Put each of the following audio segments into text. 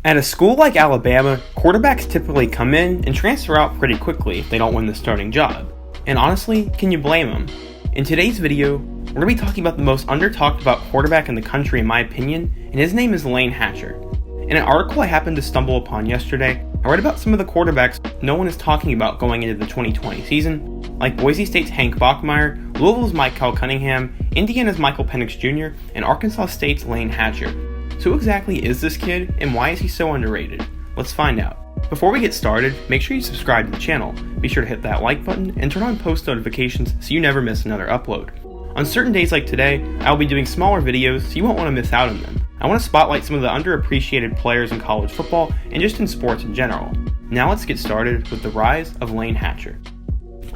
At a school like Alabama, quarterbacks typically come in and transfer out pretty quickly if they don't win the starting job. And honestly, can you blame them? In today's video, we're going to be talking about the most under-talked about quarterback in the country in my opinion, and his name is Layne Hatcher. In an article I happened to stumble upon yesterday, I read about some of the quarterbacks no one is talking about going into the 2020 season, like Boise State's Hank Bachmeier, Louisville's Michael Cunningham, Indiana's Michael Penix Jr., and Arkansas State's Layne Hatcher. So who exactly is this kid, and why is he so underrated? Let's find out. Before we get started, make sure you subscribe to the channel, be sure to hit that like button, and turn on post notifications so you never miss another upload. On certain days like today, I will be doing smaller videos so you won't want to miss out on them. I want to spotlight some of the underappreciated players in college football and just in sports in general. Now let's get started with the rise of Layne Hatcher.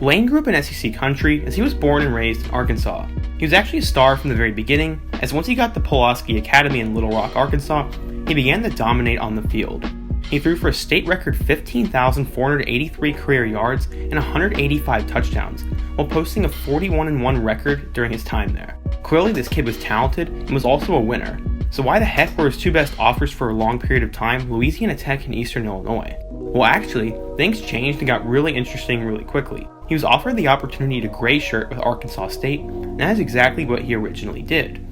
Layne grew up in SEC country as he was born and raised in Arkansas. He was actually a star from the very beginning, as once he got the Pulaski Academy in Little Rock, Arkansas, he began to dominate on the field. He threw for a state record 15,483 career yards and 185 touchdowns, while posting a 41-1 record during his time there. Clearly this kid was talented and was also a winner. So why the heck were his two best offers for a long period of time Louisiana Tech and Eastern Illinois? Well actually, things changed and got really interesting really quickly. He was offered the opportunity to gray shirt with Arkansas State, and that is exactly what he originally did.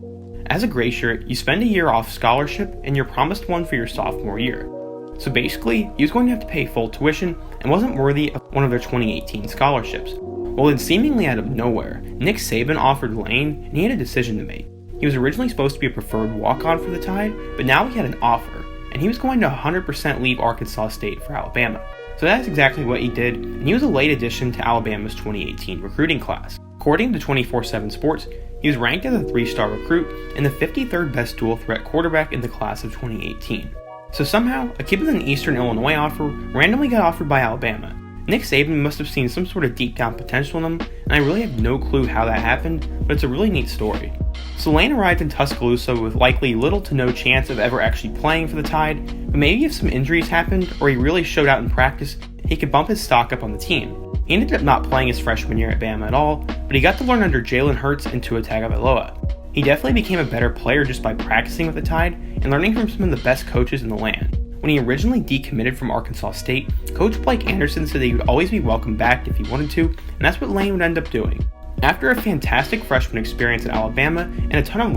As a gray shirt, you spend a year off scholarship and you're promised one for your sophomore year. So basically, he was going to have to pay full tuition and wasn't worthy of one of their 2018 scholarships. Well then seemingly out of nowhere, Nick Saban offered Layne and he had a decision to make. He was originally supposed to be a preferred walk-on for the Tide, but now he had an offer, and he was going to 100% leave Arkansas State for Alabama. So that's exactly what he did, and he was a late addition to Alabama's 2018 recruiting class. According to 24/7 Sports, he was ranked as a 3-star recruit and the 53rd best dual threat quarterback in the class of 2018. So somehow, a kid with an Eastern Illinois offer randomly got offered by Alabama. Nick Saban must have seen some sort of deep down potential in him, and I really have no clue how that happened, but it's a really neat story. So Layne arrived in Tuscaloosa with likely little to no chance of ever actually playing for the Tide, but maybe if some injuries happened or he really showed out in practice, he could bump his stock up on the team. He ended up not playing his freshman year at Bama at all, but he got to learn under Jalen Hurts and Tua Tagovailoa. He definitely became a better player just by practicing with the Tide and learning from some of the best coaches in the land. When he originally decommitted from Arkansas State, Coach Blake Anderson said that he would always be welcome back if he wanted to, and that's what Layne would end up doing. After a fantastic freshman experience at Alabama and a ton of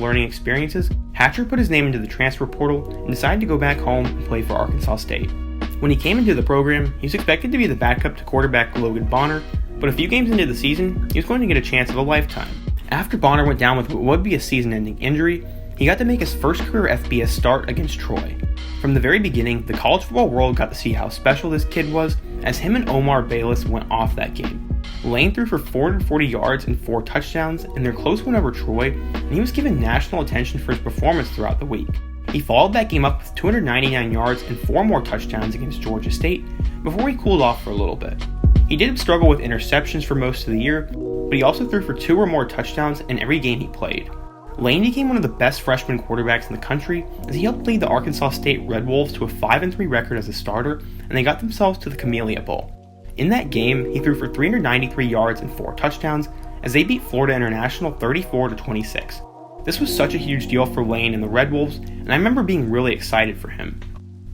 learning experiences, Hatcher put his name into the transfer portal and decided to go back home and play for Arkansas State. When he came into the program, he was expected to be the backup to quarterback Logan Bonner, but a few games into the season, he was going to get a chance of a lifetime. After Bonner went down with what would be a season-ending injury, he got to make his first career FBS start against Troy. From the very beginning, the college football world got to see how special this kid was, as him and Omar Bayless went off that game. Layne threw for 440 yards and 4 touchdowns in their close win over Troy, and he was given national attention for his performance throughout the week. He followed that game up with 299 yards and 4 more touchdowns against Georgia State before he cooled off for a little bit. He did struggle with interceptions for most of the year, but he also threw for 2 or more touchdowns in every game he played. Layne became one of the best freshman quarterbacks in the country as he helped lead the Arkansas State Red Wolves to a 5-3 record as a starter, and they got themselves to the Camellia Bowl. In that game, he threw for 393 yards and 4 touchdowns as they beat Florida International 34-26. This was such a huge deal for Layne and the Red Wolves, and I remember being really excited for him.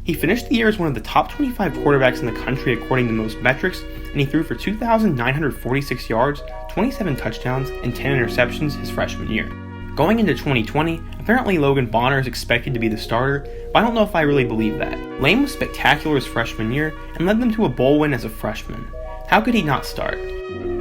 He finished the year as one of the top 25 quarterbacks in the country according to most metrics, and he threw for 2,946 yards, 27 touchdowns, and 10 interceptions his freshman year. Going into 2020, apparently Logan Bonner is expected to be the starter, but I don't know if I really believe that. Layne was spectacular his freshman year and led them to a bowl win as a freshman. How could he not start?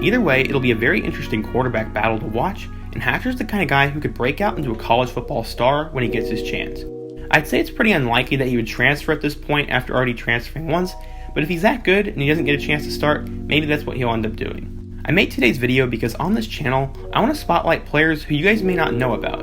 Either way, it'll be a very interesting quarterback battle to watch, and Hatcher's the kind of guy who could break out into a college football star when he gets his chance. I'd say it's pretty unlikely that he would transfer at this point after already transferring once, but if he's that good and he doesn't get a chance to start, maybe that's what he'll end up doing. I made today's video because on this channel, I want to spotlight players who you guys may not know about.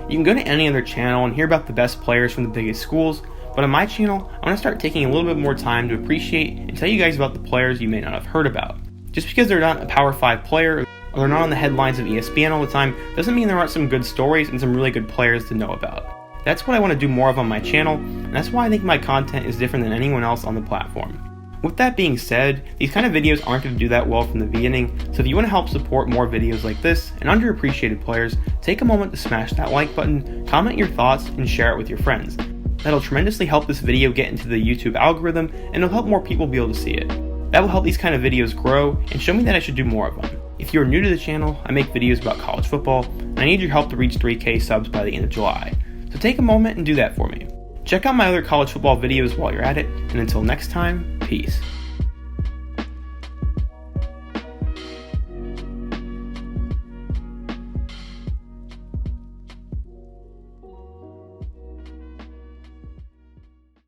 You can go to any other channel and hear about the best players from the biggest schools, but on my channel, I want to start taking a little bit more time to appreciate and tell you guys about the players you may not have heard about. Just because they're not a Power 5 player, or they're not on the headlines of ESPN all the time, doesn't mean there aren't some good stories and some really good players to know about. That's what I want to do more of on my channel, and that's why I think my content is different than anyone else on the platform. With that being said, these kind of videos aren't going to do that well from the beginning, so if you want to help support more videos like this and underappreciated players, take a moment to smash that like button, comment your thoughts, and share it with your friends. That'll tremendously help this video get into the YouTube algorithm, and it'll help more people be able to see it. That will help these kind of videos grow and show me that I should do more of them. If you're new to the channel, I make videos about college football, and I need your help to reach 3K subs by the end of July. So take a moment and do that for me. Check out my other college football videos while you're at it, and until next time, peace.